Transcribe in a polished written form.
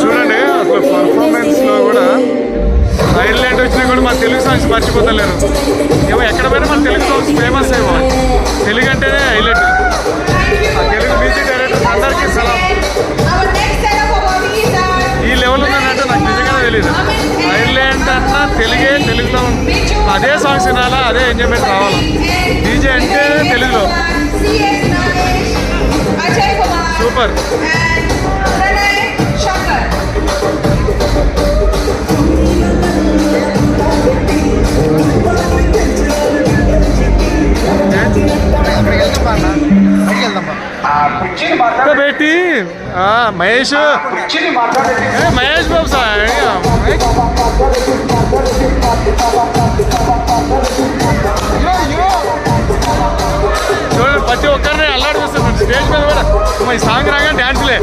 చూడండి అసలు పర్ఫార్మెన్స్లో కూడా ఐర్లాండ్ వచ్చినా కూడా మన తెలుగు సాంగ్స్ మర్చిపోతలేరు. ఏమో ఎక్కడ పోయినా మన తెలుగు సాంగ్స్ ఫేమస్ అయ్యో. తెలుగు అంటేనే హైలైట్. ఆ తెలుగు మ్యూజిక్ డైరెక్టర్స్ అందరికీ సలాం. ఈ లెవెల్ ఉందనంటే నాకు నిజంగానే తెలియదు. ఐర్లాండ్ అన్నా తెలుగులో అదే సాంగ్స్ వినాలా, అదే ఎంజాయ్మెంట్ రావాలా. డీజే అంటే తెలుగులో సూపర్. బేటీ మహేష్ బాబు సార్ చూడండి ప్రతి ఒక్కరిని అల్లాడిపిస్తున్నాడు స్టేజ్ మీద కూడా. ఈ సాంగ్ రాగా డ్యాన్స్లే.